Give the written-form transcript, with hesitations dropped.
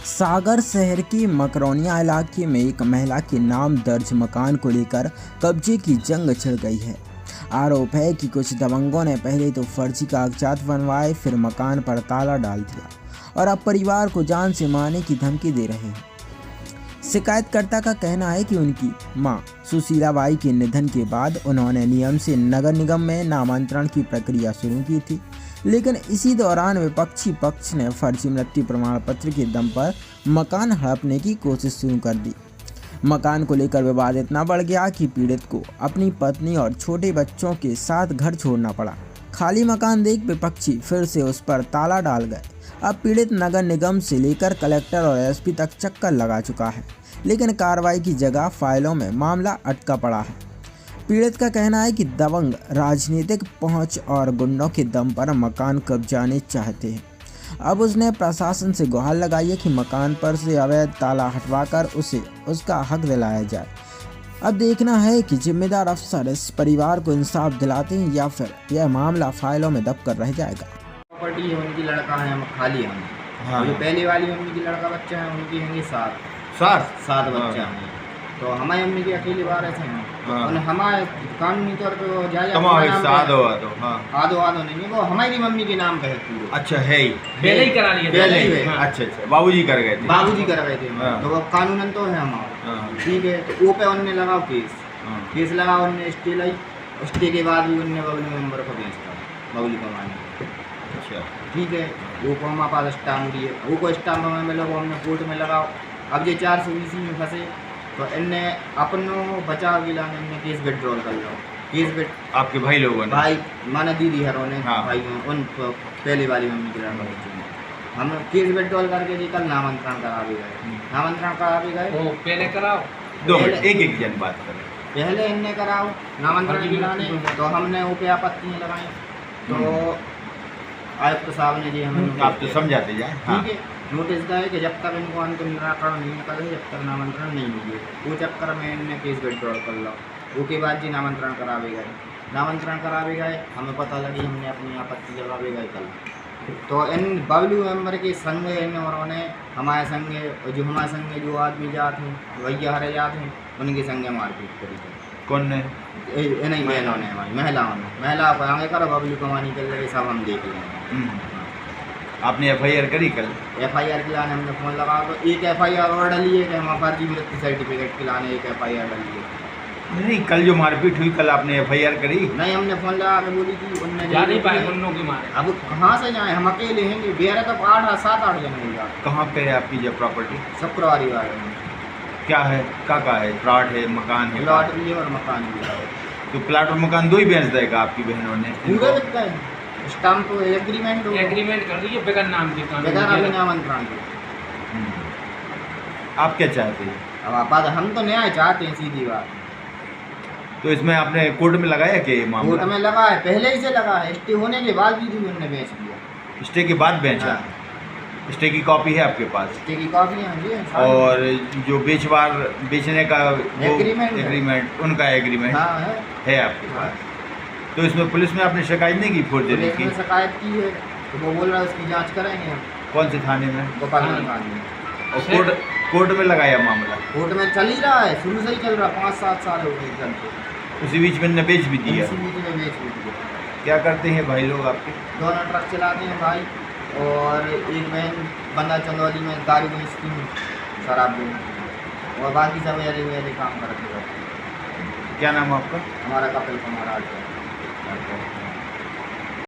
सागर शहर के मकरोनिया इलाके में एक महिला के नाम दर्ज मकान को लेकर कब्जे की जंग छिड़ गई है। आरोप है कि कुछ दबंगों ने पहले तो फर्जी कागजात बनवाए, फिर मकान पर ताला डाल दिया और अब परिवार को जान से मारने की धमकी दे रहे हैं। शिकायतकर्ता का कहना है कि उनकी मां सुशीलाबाई के निधन के बाद उन्होंने नियम से नगर निगम में नामांतरण की प्रक्रिया शुरू की थी, लेकिन इसी दौरान विपक्षी पक्ष ने फर्जी मृत्यु प्रमाण पत्र के दम पर मकान हड़पने की कोशिश शुरू कर दी। मकान को लेकर विवाद इतना बढ़ गया कि पीड़ित को अपनी पत्नी और छोटे बच्चों के साथ घर छोड़ना पड़ा। खाली मकान देख विपक्षी फिर से उस पर ताला डाल गए। अब पीड़ित नगर निगम से लेकर कलेक्टर और एसपी तक चक्कर लगा चुका है, लेकिन कार्रवाई की जगह फाइलों में मामला अटका पड़ा है। पीड़ित का कहना है कि दबंग राजनीतिक पहुंच और गुंडों के दम पर मकान कब्जाने चाहते हैं। अब उसने प्रशासन से गुहार लगाई है कि मकान पर से अवैध ताला हटवाकर उसे उसका हक दिलाया जाए। अब देखना है कि जिम्मेदार अफसर इस परिवार को इंसाफ दिलाते हैं या फिर यह मामला फाइलों में दब कर रह जाएगा। प्रॉपर्टी है उनकी, लड़का है, हम खाली हम। हाँ। जो पहले वाली मम्मी की लड़का बच्चा है उनकी होंगे सात बच्चा हैं। तो हमारी अम्मी की अकेली बार ऐसे हैं। हाँ। और हमारे कानूनी तौर पे वो जायज़ आधो नहीं, वो हमारी मम्मी के नाम पे है पूरे। अच्छा है ही पहले ही करा लिया, पहले ही है। अच्छा बाबूजी कर गए थे। बाबूजी कर गए थे। हाँ। तो वो कानूनन तो है हमारा, ठीक है। तो वो पे उनने लगाओ केस लगा, उनने स्टे लाई। स्टे के बाद भी उनने बबली मेंबर को भेजता बबली कमाने। अच्छा ठीक है, वो को हमारे पास स्टाम्प दिए, वो को स्टाम्प में मिलो, वो हमने कोर्ट में लगाओ। अब ये 420 में फंसे तो इनने अपनों बचाव के लाने इनने केस विड्रॉल कर लो। आपके भाई लोगों ने, भाई माना दीदी हरों ने, हाँ। भाई उन पहली वाली मम्मी के लड़का बच्चे ने हम केस विड्रॉल करके जी कल नामांतरण करा भी गए। नामांतरण करा भी गए। वो पहले कराओ, 2 मिनट एक जन बात करें। पहले इनने कराओ नामांतरण के लाने, तो हमने वो पे आपत्तियाँ लगाई। तो आयुक्त साहब ने जी हमें आप तो समझाते जाए। ठीक है, नोटिस गए कि जब तक इनको अंतिम निराकरण नहीं निकले जब तक नामांतरण नहीं मिले। वो चक्कर में इनने केस विड्रॉल कर लो। वो के बाद जी नामांतरण करा भी गए। हमें पता लगी, हमने अपनी आपत्ति जगा भी गए कल। तो इन बबलू मेंबर के संग इन औरों ने हमारे संग जो आदमी जाते हैं भैया हरे जाते हैं उनके संगे मारपीट करी थी। कौन ने? नहीं, बहनों ने, हमारी महिला को आगे करो, बबलू कमानी कर लगे, सब हम देख लें। आपने FIR करी कल? FIR के लाने हमने फ़ोन लगा, तो एक FIR और डली है कि हम फर्जी मृत्यु सर्टिफिकेट के लाने एक FIR डली है। नहीं, कल जो मारपीट हुई कल आपने FIR करी? नहीं, हमने फ़ोन लगा के बोली थी, उनने जा नहीं पाए उन लोगों की मारे। अब कहाँ से जाएँ, हम अकेले हैं। बेरा तो 7-8 जन मिल जाए। कहाँ पे है आपकी जो प्रॉपर्टी? शुक्रवारी वाले में क्या है, का है? प्लाट है, मकान है? प्लाट भी है और मकान भी है। तो प्लाट और मकान 2 ही बेच देगा आपकी बहनों ने? पूरे बिकता है, स्टाम्प एग्रीमेंट कर रही है बेगर नाम के नामांतरण के। आप क्या चाहते हैं? अब हम तो न्याय चाहते हैं, सीधी बात। तो इसमें आपने कोर्ट में लगाया कि ये मामला? कोर्ट में लगा है, पहले ही से लगा है। स्टे होने के बाद भी उन्होंने बेच दिया। स्टे के बाद बेचा? स्टे की कॉपी है आपके पास? स्टे की कॉपी है। और जो बेचने का एग्रीमेंट उनका एग्रीमेंट है आपके पास? तो इसमें पुलिस में आपने शिकायत नहीं की फोर्जरी की? शिकायत की है, तो वो बोल रहा है उसकी जांच करेंगे हम। कौन से थाने में? गोपालगंज थाने में। और कोर्ट में लगाया मामला? कोर्ट में चल ही रहा है, शुरू से ही चल रहा, 5-7 साल हो गए चलते। उसी बीच में ने बेच भी दिया? उसी बीच में बेच भी दिया। क्या करते हैं भाई लोग आपके? 2 ट्रक चलाते हैं भाई, और एक बहन बंदा चंदौली में दारू बेचती हूँ, शराब बेचती, और बाकी सब ऐसे काम करते हैं। क्या नाम आपका? हमारा कपिल कुमार।